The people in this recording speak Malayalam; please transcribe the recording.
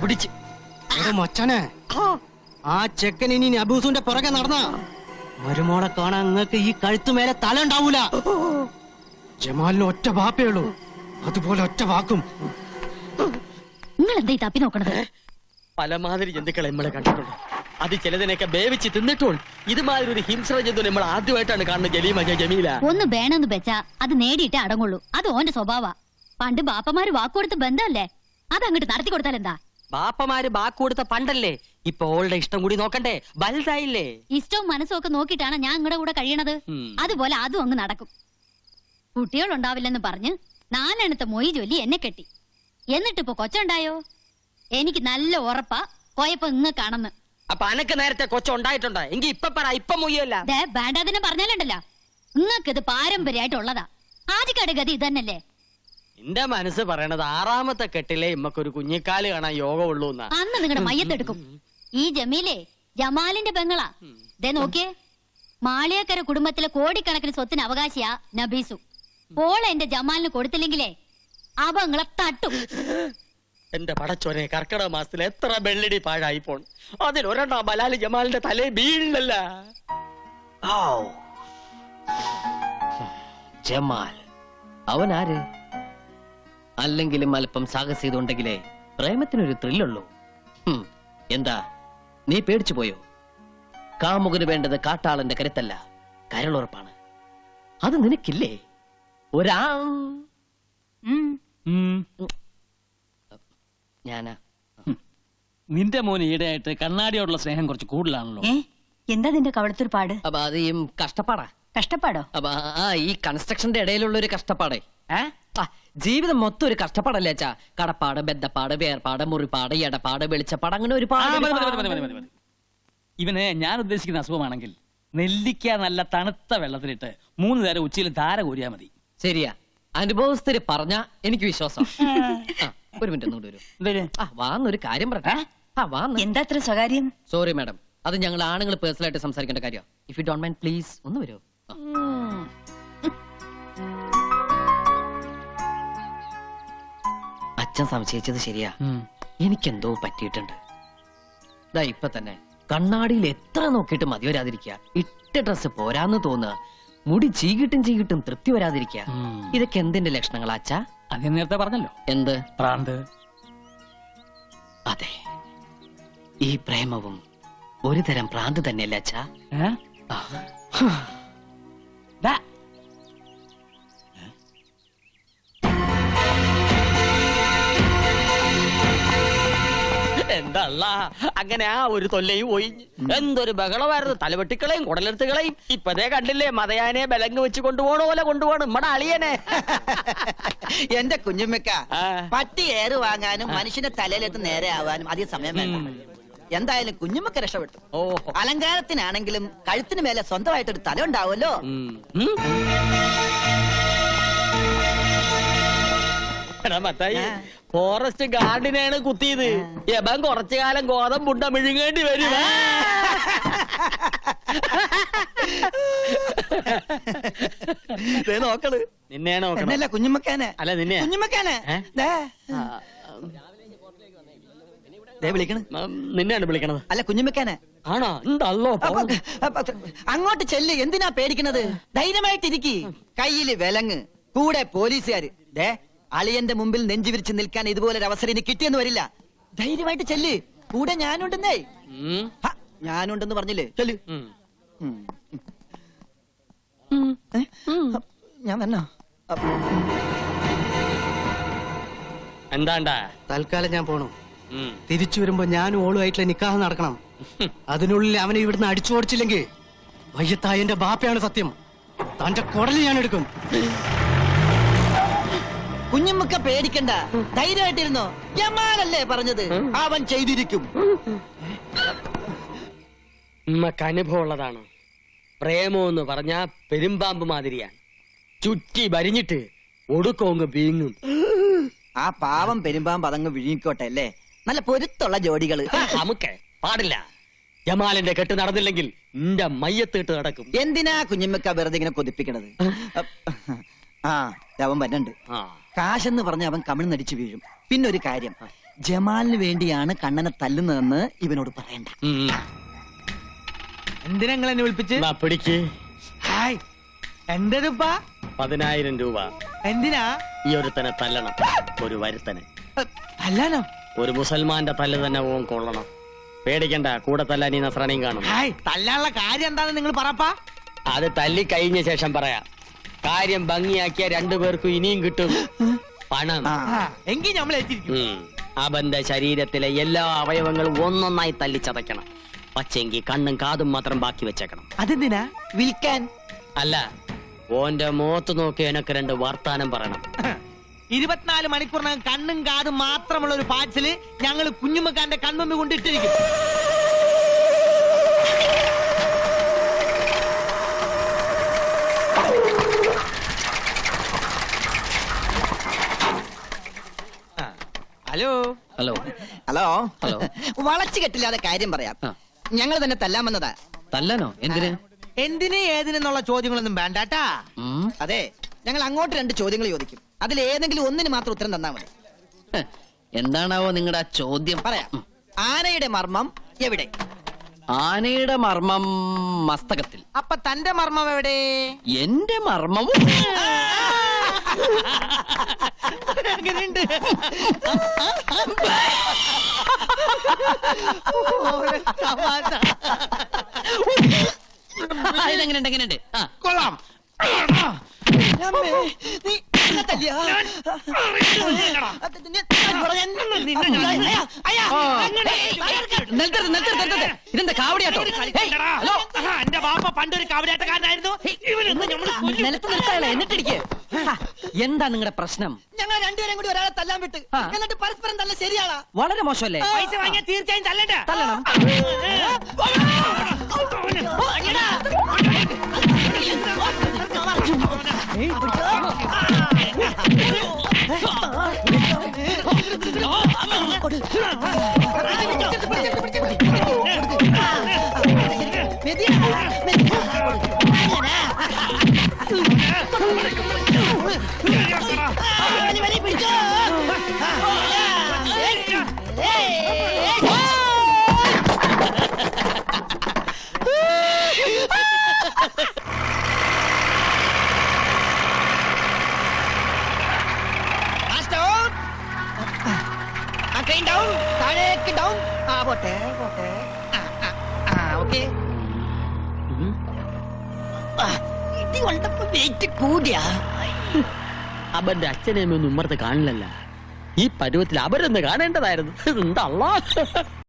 പിടിച്ച് മച്ചാനെ, ആ ചെക്കൻ ഇനി അബൂസുന്റെ പുറകെ നടന്ന മരുമോളെ കാണാൻ നിങ്ങൾക്ക് ഈ കഴുത്തുമേലെ തല ഉണ്ടാവൂല. ജമാലിന് ഒറ്റ വാപ്പേ ഉള്ളൂ, അതുപോലെ ഒറ്റ വാക്കും. നിങ്ങൾ എന്താ ഈ തപ്പി നോക്കണത്? പലമാതിരി ജന്തുക്കളെ നമ്മളെ കണ്ടിട്ടുണ്ട്. അത് ചിലതിനൊക്കെ വേവിച്ച് തിന്നിട്ടും ഇതുമാതിരി ഒരു ഹിംസ്ര ജന്തു നമ്മൾ ആദ്യമായിട്ടാണ് കാണുന്നത്. ജമീല ഒന്ന് വേണമെന്ന് വെച്ചാ അത് നേടിയിട്ടേ അടങ്ങുള്ളൂ. അത് ഓന്റെ സ്വഭാവ. പണ്ട് ബാപ്പമാര് വാക്കുകൊടുത്ത ബന്ധമല്ലേ, അതങ്ങോട്ട് നടത്തി കൊടുത്താൽ എന്താ? ബാപ്പമാര് ബാക്ക് കൊടുത്ത പണ്ടല്ലേ, ഇപ്പൊ ഓളുടെ ഇഷ്ടം കൂടി നോക്കണ്ടേ? വലുതായില്ലേ? ഇഷ്ടവും മനസ്സും ഒക്കെ നോക്കിയിട്ടാണ് ഞാൻ നിങ്ങളുടെ കൂടെ കഴിയണത്. അതുപോലെ അതും അങ്ങ് നടക്കും. കുട്ടികളുണ്ടാവില്ലെന്ന് പറഞ്ഞ് 4 എണ്ണത്തെ മൊയ് ചൊല്ലി എന്നെ കെട്ടി. എന്നിട്ടിപ്പോ കൊച്ചുണ്ടായോ? എനിക്ക് നല്ല ഉറപ്പാ പോയപ്പോ ഇന്ന് കാണുന്നു. അപ്പൊ അനക്ക് നേരത്തെ കൊച്ചുണ്ടായിട്ടുണ്ടോ? എങ്കി ഇപ്പൊ പറ, ഇപ്പൊ മൊയ്യല്ല. വേണ്ടാതിനെ പറഞ്ഞാലുണ്ടല്ലോ, നിങ്ങൾക്ക് ഇത് പാരമ്പര്യമായിട്ടുള്ളതാ. ആദ്യക്കാട് ഗതി ഇതന്നല്ലേ? എന്റെ മനസ്സ് പറയണത് 6ാമത്തെ കെട്ടിലെ ഇമ്മക്കൊരു കുഞ്ഞിക്കാല് കാണാൻ യോഗമുള്ളൂ. അന്ന് നിങ്ങളുടെ മയ്യത്തെടുക്കും. ഈ ജമീലേ ജമാലിന്റെ പെങ്ങളാ. ദേ നോക്കിയേ, മാളിയക്കര കുടുംബത്തിലെ കോടിക്കണക്കിന് സ്വത്തിന് അവകാശിയാ നബീസു. ഓളെ എന്റെ ജമാലിന് കൊടുത്തില്ലെങ്കിലേ അവ നിങ്ങളെ തട്ടും. എന്റെ പടച്ചോനെ, കർക്കിടക മാസത്തിൽ എത്ര വെള്ളടി പാഴായി പോൺ. അതിലൊരെണ്ണ ബലാല് ജമാലിന്റെ തലേ വീഴില്ലല്ല. ജമാൽ അവൻ ആര്? അല്ലെങ്കിലും അല്പം സാഹസികതയുണ്ടെങ്കിലേ പ്രേമത്തിനൊരു ത്രില്ലുള്ളൂ. എന്താ നീ പേടിച്ചു പോയോ? കാമുകന് വേണ്ടത് കാട്ടാളന്റെ കരുത്തല്ല, കരളുറപ്പാണ്. അത് നിനക്കില്ലേ? ഞാനാ നിന്റെ മോന് ഈടെയായിട്ട് കണ്ണാടിയോടുള്ള സ്നേഹം കുറച്ച് കൂടുതലാണല്ലോ. എന്താ നിന്റെ കവളത്തൊരു പാട്? അപ്പൊ അത് ഈ കഷ്ടപ്പാടാ. കഷ്ടപ്പാടോ? അപ്പൊ ഈ കൺസ്ട്രക്ഷന്റെ ഇടയിലുള്ള ഒരു കഷ്ടപ്പാടേ. ജീവിതം മൊത്തം ഒരു കഷ്ടപ്പാടല്ലേ അച്ഛാ? കടപ്പാട്, ബദ്ധപ്പാട്, വേർപാട്, മുറിപ്പാട്, എടപ്പാട്, വെളിച്ചപ്പാട്, അങ്ങനെ ഒരു പാട്. ഇവന് ഞാൻ ഉദ്ദേശിക്കുന്ന അസുഖമാണെങ്കിൽ നെല്ലിക്ക നല്ല തണുത്ത വെള്ളത്തിലിട്ട് 3 നേരം ഉച്ചയിൽ ധാര കോരിയാ മതി. ശരിയാ, അനുഭവസ്ഥര് പറഞ്ഞ എനിക്ക് വിശ്വാസം. ഒരു മിനിറ്റ് ഒന്നുകൂടി വരും. വാന്നൊരു കാര്യം പറട്ടെ. എന്താ അത്ര സ്വകാര്യം? സോറി മാഡം, അത് ഞങ്ങൾ ആണുങ്ങൾ പേഴ്സണൽ ആയിട്ട് സംസാരിക്കേണ്ട കാര്യം. If you don't mind please ഒന്ന് വരൂ. അച്ഛൻ സംശയിച്ചത് ശരിയാ, എനിക്കെന്തോ പറ്റിയിട്ടുണ്ട്. ദാ ഇപ്പൊ തന്നെ കണ്ണാടിയിൽ എത്ര നോക്കിയിട്ട് മതി വരാതിരിക്കുക, ഇട്ട ഡ്രസ് പോരാന്ന് തോന്നുക, മുടി ചീകിട്ടും തൃപ്തി വരാതിരിക്കുക. ഇതൊക്കെ എന്തിന്റെ ലക്ഷണങ്ങളാ അച്ഛാ? അത് നേരത്തെ പറഞ്ഞല്ലോ. എന്ത് പ്രാന്ത്? അതെ, ഈ പ്രേമവും ഒരു തരം പ്രാന്ത് തന്നെയല്ലേ അച്ഛാ? എന്തല്ല അങ്ങനെ ആ ഒരു തൊല്ലയും പോയി. എന്തൊരു ബഹളമായിരുന്നു. തലവെട്ടിക്കളയും കുടലെടുത്തുകളയും. ഇപ്പതേ കണ്ടില്ലേ, മതയാനെ ബലങ്ങ് വെച്ച് കൊണ്ടുപോണ പോലെ കൊണ്ടുപോകണം നമ്മടെ അളിയനെ. എന്റെ കുഞ്ഞുമ്മക്ക, പട്ടി ഏറ് വാങ്ങാനും മനുഷ്യന്റെ തലയിലെത്ത് നേരെ ആവാനും അധികം സമയം വേണം. എന്തായാലും കുഞ്ഞുമ്മക്ക രക്ഷപ്പെട്ടു. അലങ്കാരത്തിനാണെങ്കിലും കഴുത്തിന് മേലെ സ്വന്തമായിട്ടൊരു തല ഉണ്ടാവുമല്ലോ. ഫോറസ്റ്റ് ഗാർഡിനെയാണ് കുത്തിയത്. യബൻ കുറച്ചു കാലം ഗോതമ്പുണ്ട മിഴുങ്ങേണ്ടി വരും. നോക്കള് നിന്നെ നോക്കണല്ല, കുഞ്ഞുമ്മക്കാനെ. അല്ല നിന്നെ. കുഞ്ഞുമ്മക്കാനെ നിന്നെയാണ് വിളിക്കണത്. അല്ല കുഞ്ഞുമ്മക്കാനെ ആണോ? എന്തല്ലോ അങ്ങോട്ട് ചെല്ല്. എന്തിനാ പേടിക്കണത്? ധൈര്യമായിട്ടിരിക്കി. കയ്യില് വിലങ്ങ്, കൂടെ പോലീസുകാര്. അളിയന്റെ മുമ്പിൽ നെഞ്ചു വിരിച്ച് നിൽക്കാൻ ഇതുപോലെ ഒരു അവസരം ഇനി കിട്ടിയെന്ന് വരില്ല. ധൈര്യമായിട്ട് ചെല്ല്. കൂടെ ഞാനുണ്ടെന്നേ. ഞാനുണ്ടെന്ന് പറഞ്ഞില്ലേ? ചെല്ല്. ഞാൻ വന്നോ? എന്താണ്ടാ? തൽക്കാലം ഞാൻ പോണു. തിരിച്ചു വരുമ്പോ ഞാനും ഓളുമായിട്ടുള്ള നിക്കാഹ് നടക്കണം. അതിനുള്ളിൽ അവനെ ഇവിടുന്ന് അടിച്ചോടിച്ചില്ലെങ്കിൽ വയ്യത്തായ എന്റെ ബാപ്പയാണ് സത്യം. തന്റെ കുടല് ഞാൻ എടുക്കും. കുഞ്ഞുമ്മക്ക പേടിക്കണ്ട, ധൈര്യമായിട്ടിരുന്നോ. ജമാലല്ലേ പറഞ്ഞത്, അവൻ ചെയ്തിരിക്കും. നമുക്ക് അനുഭവം ഉള്ളതാണ്. പ്രേമം എന്ന് പറഞ്ഞാ പെരുമ്പാമ്പ് മാതിരിയാണ്. ചുറ്റി വരിഞ്ഞിട്ട് ഒടുക്കോങ്ങ് വീങ്ങും. ആ പാവം പെരുമ്പാമ്പ് അതങ്ങ് വിഴുങ്ങിക്കോട്ടെ അല്ലേ. നല്ല പൊരുത്തുള്ള ജോഡികള് നമുക്ക് പാടില്ല. ജമാലിന്റെ കെട്ട് നടന്നില്ലെങ്കിൽ നിന്റെ മയ്യത്തിട്ട് നടക്കും. എന്തിനാ കുഞ്ഞുമ്മക്ക വെറുതെ ഇങ്ങനെ കൊതിപ്പിക്കണത്? അവൻ വരണ്ട്. കാശെന്ന് പറഞ്ഞ അവൻ കമിഴ്ന്നടിച്ചു വീഴും. പിന്നെ ഒരു കാര്യം, ജമാലിന് വേണ്ടിയാണ് കണ്ണനെ തല്ലുന്നതെന്ന് ഇവനോട് പറയണ്ട. എന്തിനാ നിങ്ങൾ എന്നെ വിളിപ്പിച്ച്? എന്നാ പിടിക്ക്. ഹായ്, എന്തപ്പാ? 10,000 രൂപ. എന്തിനാ? ഈ ഒരുത്തനെ തല്ലണം, ഒരു വരുത്തനെ. അല്ലാനോ? ഒരു മുസൽമാന്റെ തല്ല് തന്നെ ഓൻ കൊള്ളണം. പേടിക്കണ്ട, കൂടെ തല്ലാൻ ഈ നസ്രാണിയും കാണും. ഹായ്, തല്ലാനുള്ള കാര്യം എന്താണെന്ന് നിങ്ങൾ പറപ്പാ. അത് തല്ലി കഴിഞ്ഞ ശേഷം പറയാം. കാര്യം ഭംഗിയാക്കിയ രണ്ടുപേർക്കും ഇനിയും കിട്ടും പണം. എങ്കിൽ നമ്മൾ എത്തിയിരിക്കും. അവന്റെ ശരീരത്തിലെ എല്ലാ അവയവങ്ങളും ഒന്നൊന്നായി തല്ലിച്ചതയ്ക്കണം. പക്ഷെങ്കി കണ്ണും കാതും മാത്രം ബാക്കി വെച്ചേക്കണം. അതെന്തിനാ? വിൽക്കാൻ. അല്ല, ഓന്റെ മുഖത്ത് നോക്കി എനക്ക് 2 വർത്താനം പറയണം. 24 മണിക്കൂറിനകം കണ്ണും കാതും മാത്രമുള്ള ഒരു പാഴ്സല് ഞങ്ങൾ കുഞ്ഞുമ്മക്കാന്റെ കൺമുമ്പ് കൊണ്ടിട്ടിരിക്കും. Hello hello hello hello. വളച്ചു കെട്ടില്ലാതെ കാര്യം പറയാം. ആ. ഞങ്ങൾ തന്നെ തല്ലാൻ വന്നതാ. തല്ലാനോ? എന്തിന്? എന്തിന് ഏതിനെന്നുള്ള ചോദ്യങ്ങളൊന്നും വേണ്ടാട്ടാ. ഉം. അതെ, ഞങ്ങൾ അങ്ങോട്ട് 2 ചോദ്യങ്ങൾ ചോദിക്കും. അതിൽ ഏതെങ്കിലും ഒന്നിന് മാത്രം ഉത്തരം തന്നാ മതി. ഹ്, എന്താണാവോ നിങ്ങളുടെ ആ ചോദ്യം? പറയാം. ആനയുടെ മർമ്മം എവിടെ? ആനയുടെ മർമ്മം മസ്തകത്തിൽ. അപ്പൊ തന്റെ മർമ്മം എവിടെ? എന്റെ മർമ്മവും എങ്ങനെയുണ്ട്? ഇതെങ്ങനെയുണ്ട്? എങ്ങനെയുണ്ട്? ആ, കൊള്ളാം. അമ്മേ, നീ എന്നെ തല്ലിയോ? നിർത്തരുത്, നിർത്തരുത്, നിർത്തരുത്. ഇതെന്താ കാവടിയാട്ടോ? Hey, hello. എന്റെ ബാപ്പ പണ്ടൊരു കാവടിയാട്ടക്കാരനായിരുന്നു. നിലത്ത് നിർത്താളെ, എന്നിട്ടിരിക്കെ. എന്താ നിങ്ങളുടെ പ്രശ്നം? ഞങ്ങൾ രണ്ടുപേരും കൂടി ഒരാളെ തല്ലാൻ വിട്ട്, ആ. എന്നിട്ട് പരസ്പരം തല്ല ശരിയാണോ? വളരെ മോശമല്ലേ? പൈസ വാങ്ങിയാൽ തീർച്ചയായും തല്ലണ്ട. തല്ലണം. ട്രെയിൻ ഡൗൺ, താഴേക്ക് ഡൗൺ. ആ പോട്ടെ പോട്ടെ. ഓക്കെ. ഇടി കൊണ്ടപ്പോ വെയിറ്റ് കൂടിയാ. അവന്റെ അച്ഛനെയൊന്നും ഉമ്മർത്ത് കാണില്ലല്ല. ഈ പരുവത്തിൽ അവരൊന്ന് കാണേണ്ടതായിരുന്നു. എന്താ